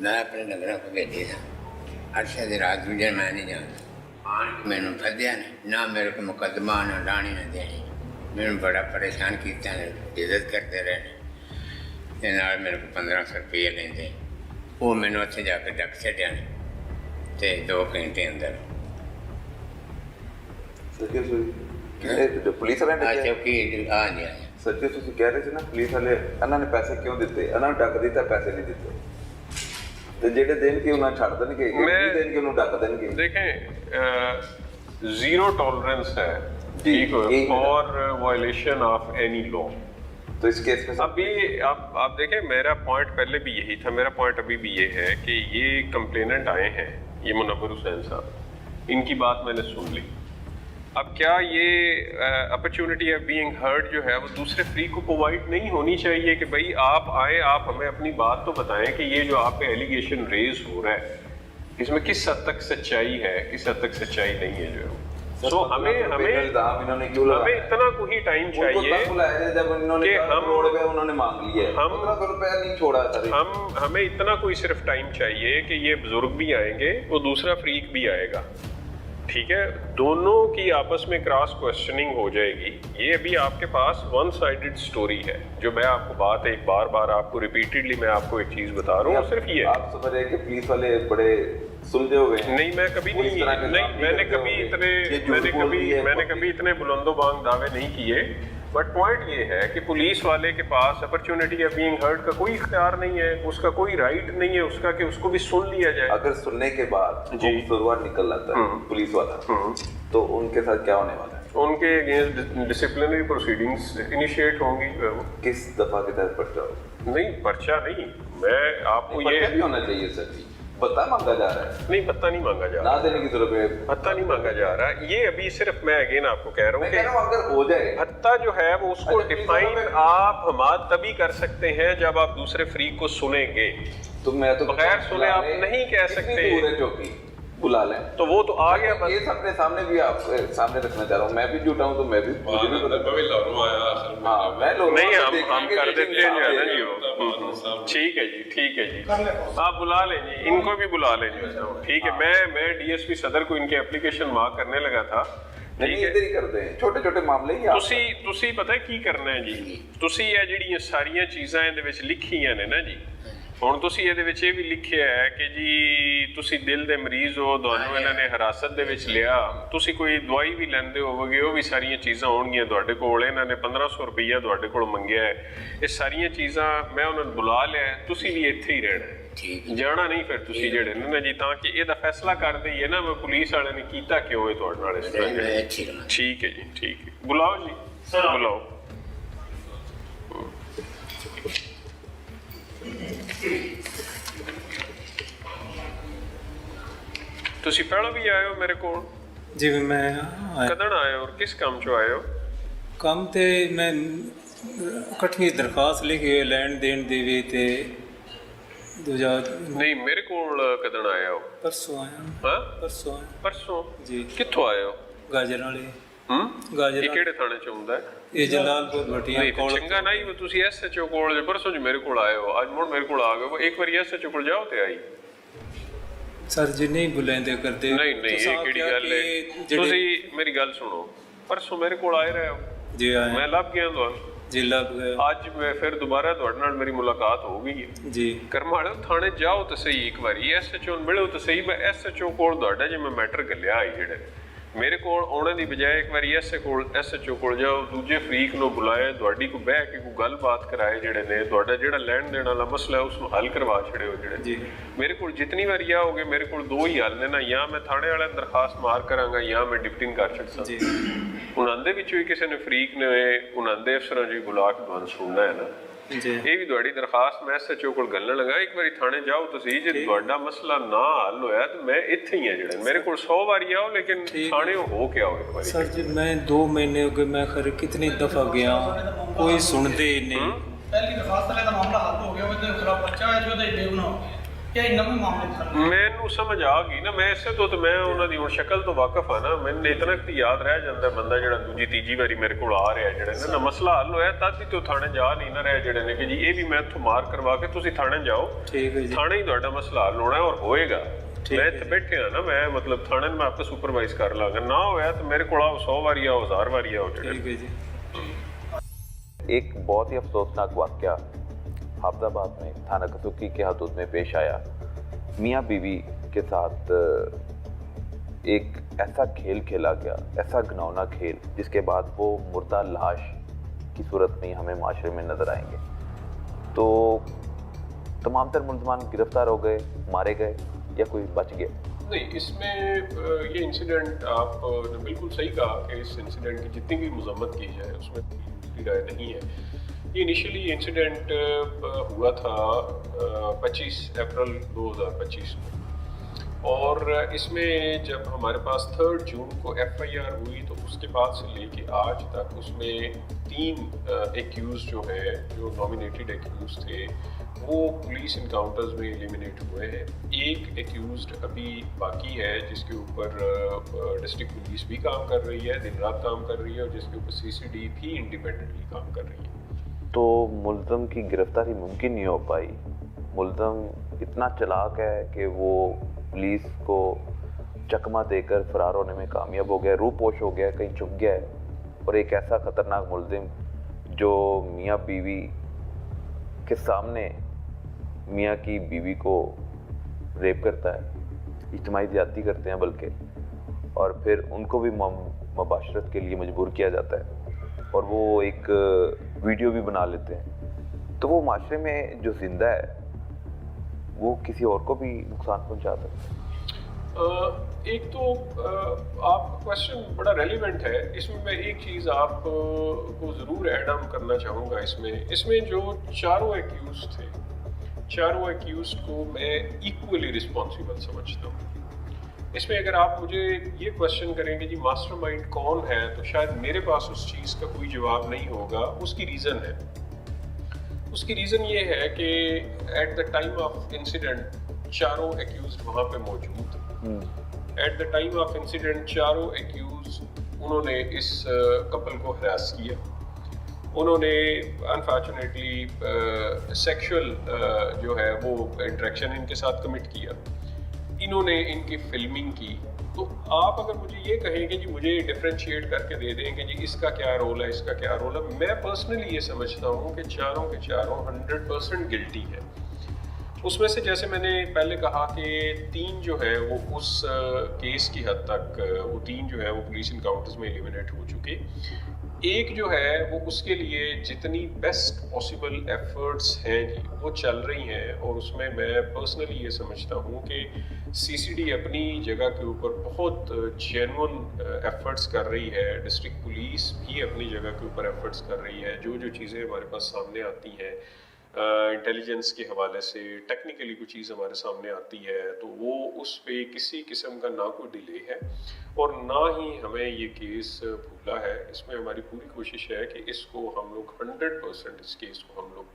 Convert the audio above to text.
मैं अपने नगरों को भेजी था अरशद रात दूजे मैं नहीं जानता आन मैनू फद्या ना मेरे को मुकदमा ना डाणी ना देनी मैनू बड़ा परेशान किया इज्जत करते रहे ते नाल मेरे को 1500 रुपये लेंदे वो मैनू उत्थे जाके डक छड्या ते 2 घंटे अंदर ਪੁਲਿਸ ਵਾਲਿਆਂ ਨੇ ਕਿਹਾ चौकी हाँ जी हाँ ਸੱਚੇ ਤੁਸੀਂ ਕਹਿ ਰਹੇ ਸੀ ਨਾ ਪੁਲਿਸ ਵਾਲੇ ਇਹਨਾਂ ਨੇ ਪੈਸੇ ਕਿਉਂ ਦਿੱਤੇ ਇਹਨਾਂ ਨੂੰ ਡੱਕ ਦਿੱਤਾ ਪੈਸੇ ਨਹੀਂ ਦਿੱਤੇ ਤੇ ਜਿਹੜੇ ਦੇਣਗੇ ਉਹਨਾਂ ਛੱਡ ਦੇਣਗੇ ਨਹੀਂ ਦੇਣਗੇ ਉਹਨੂੰ ਡੱਕ ਦੇਣਗੇ देखें जीरो टॉलरेंस है ठीक और वायलेशन ऑफ एनी लॉ तो इस केस में अब ये आप देखें मेरा पॉइंट पहले भी यही था मेरा पॉइंट अभी भी ये है कि ये कंप्लेनेंट आए हैं ये मुनव्वर हुसैन साहब इनकी बात मैंने सुन ली अब क्या ये अपॉर्चुनिटी ऑफ बीइंग हर्ड जो है वो दूसरे फ्री को प्रोवाइड नहीं होनी चाहिए कि भाई आप आए आप हमें अपनी बात तो बताएं कि ये जो आप पे एलिगेशन रेज हो रहा है इसमें किस हद तक सच्चाई है किस हद तक सच्चाई नहीं है जो है सो हमें इन्होंने क्यों हमें इतना को ही टाइम चाहिए जब इन्होंने उन्होंने मांग लिया हम 1500 रुपया नहीं छोड़ा सर हमें इतना कोई सिर्फ टाइम चाहिए कि ये बुजुर्ग भी आएंगे वो दूसरा फ्रीक भी आएगा ठीक है दोनों की आपस में क्रॉस क्वेश्चनिंग हो जाएगी ये अभी आपके पास वन साइडेड स्टोरी है जो मैं आपको बात एक बार आपको रिपीटेडली मैं आपको एक चीज बता रहा हूँ सिर्फ ये आप समझ रहे हैं कि पुलिस वाले बड़े सुलझे हुए हैं नहीं मैं कभी नहीं मैंने कभी इतने बुलंदोबांग दावे नहीं किए बट पॉइंट ये है कि पुलिस वाले के पास अपॉर्चुनिटी ऑफ बीइंग हर्ड का कोई इख्तियार नहीं है उसका कोई राइट नहीं है उसका कि उसको भी सुन लिया जाए अगर सुनने के बाद कसूरवार निकल आता है पुलिस वाला तो उनके साथ क्या होने वाला है उनके अगेंस्ट डिसिप्लिनरी प्रोसीडिंग्स इनिशिएट होंगी किस दफा के तहत पर्चा होगा नहीं पर्चा नहीं मैं आपको ये भी होना चाहिए सर जी भत्ता मांगा जा रहा है नहीं भत्ता नहीं मांगा जा रहा ना देने की जरूरत है भत्ता नहीं मांगा जा रहा है ये अभी सिर्फ मैं अगेन आपको कह रहा हूँ कि अगर हो जाए भत्ता जो है वो उसको डिफाइन आप हमारा तभी कर सकते हैं जब आप दूसरे फ्री को सुनेंगे तो मैं तो बगैर सुने आप नहीं कह सकते चौकी बुला लें तो वो तो आ गया ये अपने सामने भी आप सामने रखना चाह रहा हूँ मैं भी झूठा हूँ तो मैं भी मुझे भी पता नहीं हम कर देते हैं ना जी वो ठीक है जी आप बुला लें जी इनको भी बुला लें जी ठीक है मैं डीएसपी सदर को इनके एप्लीकेशन मार्क करने लगा था इधर ही करते हैं छोटे छोटे मामले ही ਤੁਸੀਂ ਪਤਾ ਕੀ ਕਰਨਾ ਹੈ ਜੀ ਤੁਸੀਂ ਇਹ ਜਿਹੜੀਆਂ ਸਾਰੀਆਂ ਚੀਜ਼ਾਂ ਇਹਦੇ ਵਿੱਚ ਲਿਖੀਆਂ ਨੇ ਨਾ ਜੀ ਹੁਣ ਤੁਸੀਂ ਇਹਦੇ ਵਿੱਚ ਇਹ ਵੀ ਲਿਖਿਆ ਹੈ ਕਿ ਜੀ ਤੁਸੀਂ ਦਿਲ ਦੇ ਮਰੀਜ਼ ਹੋ ਤੁਹਾਨੂੰ ਇਹਨਾਂ ਨੇ ਹਿਰਾਸਤ ਦੇ ਵਿੱਚ ਲਿਆ ਤੁਸੀਂ ਕੋਈ ਦਵਾਈ ਵੀ ਲੈਂਦੇ ਹੋਵੋਗੇ ਉਹ ਵੀ ਸਾਰੀਆਂ ਚੀਜ਼ਾਂ ਹੋਣਗੀਆਂ ਤੁਹਾਡੇ ਕੋਲ ਇਹਨਾਂ ਨੇ 1500 ਰੁਪਈਆ ਤੁਹਾਡੇ ਕੋਲ ਮੰਗਿਆ ਹੈ ਇਹ ਸਾਰੀਆਂ ਚੀਜ਼ਾਂ ਮੈਂ ਉਹਨਾਂ ਨੂੰ ਬੁਲਾ ਲਿਆ ਤੁਸੀਂ ਵੀ ਇੱਥੇ ਹੀ ਰਹਿਣਾ ਜਾਣਾ ਨਹੀਂ ਫਿਰ ਤੁਸੀਂ ਜਿਹੜੇ ਨੇ ਨਾ ਜੀ ਤਾਂ ਕਿ ਇਹਦਾ ਫੈਸਲਾ ਕਰ ਦਈਏ ਨਾ ਮੈਂ ਪੁਲਿਸ ਵਾਲਿਆਂ ਨੇ ਕੀਤਾ ਕਿਉਂ ਹੈ ਤੁਹਾਡੇ ਨਾਲ ਇਸ ਤਰ੍ਹਾਂ ਠੀਕ ਹੈ ਜੀ ਠੀਕ ਹੈ ਬੁਲਾਓ ਜੀ ਬੁਲਾਓ ਤੁਸੀਂ ਪਹਿਲਾਂ ਵੀ ਆਏ ਹੋ ਮੇਰੇ ਕੋਲ ਜਿਵੇਂ ਮੈਂ ਕਦੋਂ ਆਏ ਹੋ ਔਰ ਕਿਸ ਕੰਮ 'ਚੋਂ ਆਏ ਹੋ ਕੰਮ ਤੇ ਮੈਂ ਇਕੱਠੀ ਦਰਖਾਸਤ ਲਿਖੀ ਲੈਣ ਦੇਣ ਦੀ ਵੀ ਤੇ ਦੂਜਾ ਨਹੀਂ ਮੇਰੇ ਕੋਲ ਕਦੋਂ ਆਏ ਹੋ ਪਰਸੋਂ ਆਇਆ ਹਾਂ ਪਰਸੋਂ ਜੀ ਕਿੱਥੋਂ ਆਏ ਹੋ ਗਾਜਰ ਵਾਲੇ ਗਾਜਰ ਕਿਹੜੇ ਥਾਣੇ 'ਚ ਹੁੰਦਾ ਹੈ ਇਹ ਜਲਾਲਪੁਰ ਭਟੀਆ ਕੋਲ ਚੰਗਾ ਨਹੀਂ ਤੁਸੀਂ ਐਸਐਚਓ ਕੋਲ ਪਰਸੋਂ ਜੀ ਮੇਰੇ ਕੋਲ ਆਏ ਹੋ ਅੱਜ ਮੁੜ ਮੇਰੇ ਕੋਲ ਆ ਗਏ ਇੱਕ ਵਾਰੀ ਐਸਐਚਓ ਕੋਲ ਜਾਓ ਤੇ ਆਈ ਸਰ ਜੀ ਨਹੀਂ ਬੁਲਾਉਂਦੇ ਕਰਦੇ ਨਹੀਂ ਇਹ ਕਿਹੜੀ ਗੱਲ ਹੈ ਤੁਸੀਂ ਮੇਰੀ ਗੱਲ ਸੁਣੋ ਪਰਸੋਂ ਮੇਰੇ ਕੋਲ ਆਏ ਰਹੇ ਹੋ ਜੀ ਆਏ ਮੈਂ ਲੱਭ ਗਿਆ ਤੁਹਾਨੂੰ ਜੀ ਲੱਭ ਗਿਆ ਅੱਜ ਮੈਂ ਫਿਰ ਦੁਬਾਰਾ ਤੁਹਾਡੇ ਨਾਲ ਮੇਰੀ ਮੁਲਾਕਾਤ ਹੋ ਗਈ ਹੈ ਜੀ ਕਰਮਾਲੇ ਥਾਣੇ ਜਾਓ ਤਾਂ ਸਹੀ ਇੱਕ ਵਾਰੀ ਐਸਐਚਓ ਨੂੰ ਮਿਲੋ ਤਾਂ ਸਹੀ ਮੈਂ ਐਸਐਚਓ ਕੋਲ ਤੁਹਾਡਾ ਜੇ ਮੈਂ ਮੈਟਰ ਗੱਲਿਆ ਆਈ ਜਿਹੜੇ ਮੇਰੇ ਕੋਲ ਆਉਣੇ ਦੀ ਬਜਾਏ ਇੱਕ ਵਾਰੀ ਐਸਐਚਓ ਕੋਲ ਜਾਓ ਦੂਜੇ ਫਰੀਕ ਨੂੰ ਬੁਲਾਏ ਤੁਹਾਡੀ ਕੋ ਬਹਿ ਕੇ ਕੋਈ ਗੱਲਬਾਤ ਕਰਾਏ ਜਿਹੜੇ ਨੇ ਤੁਹਾਡਾ ਜਿਹੜਾ ਲੈਣ ਦੇਣ ਵਾਲਾ ਮਸਲਾ ਉਸ ਨੂੰ ਹੱਲ ਕਰਵਾ ਛੜਿਓ ਜਿਹੜੇ ਮੇਰੇ ਕੋਲ ਜਿੰਨੀ ਵਾਰੀ ਆਓਗੇ ਮੇਰੇ ਕੋਲ ਦੋ ਹੀ ਹੱਲ ਨੇ ਨਾ ਜਾਂ ਮੈਂ ਥਾਣੇ ਵਾਲਿਆਂ ਨੂੰ ਦਰਖਾਸਤ ਮਾਰ ਕਰਾਂਗਾ ਜਾਂ ਮੈਂ ਡਿਪਟਿੰਗ ਕਰ ਸਕਦਾ ਉਹਨਾਂ ਦੇ ਵਿੱਚੋਂ ਹੀ ਕਿਸੇ ਨੇ ਫਰੀਕ ਨੇ ਉਹਨਾਂ ਦੇ ਅਫਸਰਾਂ ਜੀ ਬੁਲਾ ਕੇ ਤੁਹਾਨੂੰ ਸੁਣਨਾ ਹੈ ਨਾ ਇਹ ਵੀ ਤੁਹਾਡੀ ਦਰਖਾਸਤ ਮੈਂ ਐਸਐਚਓ ਕੋਲ ਗੱਲਣ ਲਗਾ ਇੱਕ ਵਾਰੀ ਥਾਣੇ ਜਾਓ ਤੁਸੀਂ ਜੇ ਤੁਹਾਡਾ ਮਸਲਾ ਨਾ ਹੱਲ ਹੋਇਆ ਤਾਂ ਮੈਂ ਇੱਥੇ ਹੀ ਆ ਜਿਹੜੇ ਮੇਰੇ ਕੋਲ 100 ਵਾਰੀ ਆਓ ਲੇਕਿਨ ਥਾਣੇ ਹੋ ਕੇ ਆਓ ਇੱਕ ਵਾਰੀ ਸਰ ਜੀ ਮੈਂ 2 ਮਹੀਨੇ ਹੋ ਗਏ ਮੈਂ ਖਰੇ ਕਿਤਨੀ ਦਫਾ ਗਿਆ ਕੋਈ ਸੁਣਦੇ ਹੀ ਨਹੀਂ ਪਹਿਲੀ ਦਰਖਾਸਤ ਵਾਲੇ ਦਾ ਮਾਮਲਾ ਹੱਲ ਹੋ ਗਿਆ ਉਹਦੇ ਖਿਲਾਫ ਪਰਚਾ ਹੈ ਜੋ ਉਹਦੇ ਡੇ ਬਣਾਓ ਜਾਂ ਇਹਨਾਂ ਵੀ ਮਾਮਲੇ ਖੜ੍ਹੇ? ਮੈਨੂੰ ਸਮਝ ਆ ਗਈ ਨਾ, ਮੈਂ ਇਸੇ ਤੋਂ ਤੇ ਮੈਂ ਉਹਨਾਂ ਦੀ ਹੁਣ ਸ਼ਕਲ ਤੋਂ ਵਾਕਿਫ ਆ ਨਾ, ਮੈਨੂੰ ਇਤਨਾ ਕੁ ਯਾਦ ਰਹਿ ਜਾਂਦਾ ਬੰਦਾ ਜਿਹੜਾ ਦੂਜੀ ਤੀਜੀ ਵਾਰੀ ਮੇਰੇ ਕੋਲ ਆ ਰਿਹਾ ਜਿਹੜਾ ਨਾ ਮਸਲਾ ਹੱਲ ਹੋਇਆ ਤਦ ਹੀ ਤੋਂ ਥਾਣੇ ਜਾ ਨਹੀਂ ਨਾ ਰਿਹਾ ਜਿਹੜੇ ਨੇ ਕਿ ਜੀ ਇਹ ਵੀ ਮੈਂ ਇੱਥੋਂ ਮਾਰ ਕਰਵਾ ਕੇ ਤੁਸੀਂ ਥਾਣੇ ਜਾਓ, ਠੀਕ ਹੈ ਜੀ, ਥਾਣੇ ਹੀ ਤੁਹਾਡਾ ਮਸਲਾ ਹੱਲ ਹੋਣਾ ਔਰ ਹੋਏਗਾ। ਮੈਂ ਇੱਥੇ ਬੈਠਿਆ ਨਾ, ਮੈਂ ਮਤਲਬ ਥਾਣੇ ਨੂੰ ਮੈਂ ਆਪੇ ਸੁਪਰਵਾइज ਕਰ ਲਾਂਗਾ, ਨਾ ਹੋਇਆ ਤਾਂ ਮੇਰੇ ਕੋਲ 100 ਵਾਰੀ आओ 1000 ਵਾਰੀ आओ ਜਿਹੜੇ। ਠੀਕ ਹੈ ਜੀ। एक बहुत ही अफसोसनाक वाक़या हाफिजाबाद में थाना कसुक्की के हदूद में पेश आया। मियाँ बीवी के साथ एक ऐसा खेल खेला गया, ऐसा घिनौना खेल, जिसके बाद वो मुर्दा लाश की सूरत में ही हमें माशरे में नज़र आएंगे। तो तमाम तर मुलजमान गिरफ्तार हो गए, मारे गए या कोई बच गया? नहीं, इसमें ये इंसिडेंट आपने बिल्कुल सही कहा कि इस इंसिडेंट की जितनी भी मजम्मत की जाए उसमें राय नहीं है। ये इनिशियली इंसिडेंट हुआ था 25 अप्रैल 2025 में, और इसमें जब हमारे पास 3 जून को FIR हुई तो उसके बाद से लेके आज तक उसमें 3 एक्यूज जो है, जो नॉमिनेटेड एक्यूज थे, वो पुलिस इनकाउंटर्स में एलिमिनेट हुए हैं। एक एक्यूज्ड अभी बाकी है जिसके ऊपर डिस्ट्रिक्ट पुलिस भी काम कर रही है, दिन रात काम कर रही है, और जिसके ऊपर CCD भी इंडिपेंडेंटली काम कर रही है। तो मुल्ज़म की गिरफ्तारी मुमकिन नहीं हो पाई। मुल्ज़म इतना चालाक है कि वो पुलिस को चकमा देकर फरार होने में कामयाब हो गया, रूपोश हो गया, कहीं छुप गया है। और एक ऐसा ख़तरनाक मुल्ज़िम जो मियाँ बीवी के सामने मियाँ की बीवी को रेप करता है, इज्तिमाई ज़्यादती करते हैं बल्कि, और फिर उनको भी मुबाशरत के लिए मजबूर किया जाता है, और वो एक वीडियो भी बना लेते हैं। तो वो माशरे में जो जिंदा है वो किसी और को भी नुकसान पहुंचा सकता है। एक तो आप क्वेश्चन बड़ा रेलिवेंट है, इसमें मैं एक चीज़ आपको ज़रूर ऐड ऑन करना चाहूँगा। इसमें जो चारों एक्यूज थे, चारों एक्यूज को मैं इक्वली रिस्पॉन्सिबल समझता हूँ। इसमें अगर आप मुझे ये क्वेश्चन करेंगे जी मास्टरमाइंड कौन है, तो शायद मेरे पास उस चीज़ का कोई जवाब नहीं होगा। उसकी रीज़न है, उसकी रीज़न ये है कि at the time of incident चारों एक्यूज्ड वहाँ पे मौजूद। At the time of incident चारों एक्यूज उन्होंने इस कपल को हरास किया, उन्होंने अनफॉर्चुनेटली सेक्सुअल जो है वो इंटरेक्शन इनके साथ कमिट किया, इन्होंने इनकी फिल्मिंग की। तो आप अगर मुझे ये कहें कि जी मुझे डिफ्रेंशिएट करके दे दें कि जी इसका क्या रोल है, इसका क्या रोल है, मैं पर्सनली ये समझता हूँ कि चारों के चारों 100% गिल्टी है। उसमें से जैसे मैंने पहले कहा कि 3 जो है वो उस केस की हद तक वो 3 जो है वो पुलिस इनकाउंटर्स में एलिमिनेट हो चुके। एक जो है वो उसके लिए जितनी बेस्ट पॉसिबल एफर्ट्स हैं जी वो चल रही हैं, और उसमें मैं पर्सनली ये समझता हूँ कि CCD अपनी जगह के ऊपर बहुत जेन्युइन एफर्ट्स कर रही है, डिस्ट्रिक्ट पुलिस भी अपनी जगह के ऊपर एफर्ट्स कर रही है। जो जो चीज़ें हमारे पास सामने आती हैं इंटेलिजेंस के हवाले से, टेक्निकली कोई चीज़ हमारे सामने आती है, तो वो उस पे किसी किस्म का ना कोई डिले है और ना ही हमें ये केस भूला है। इसमें हमारी पूरी कोशिश है कि इसको हम लोग 100% इस केस को हम लोग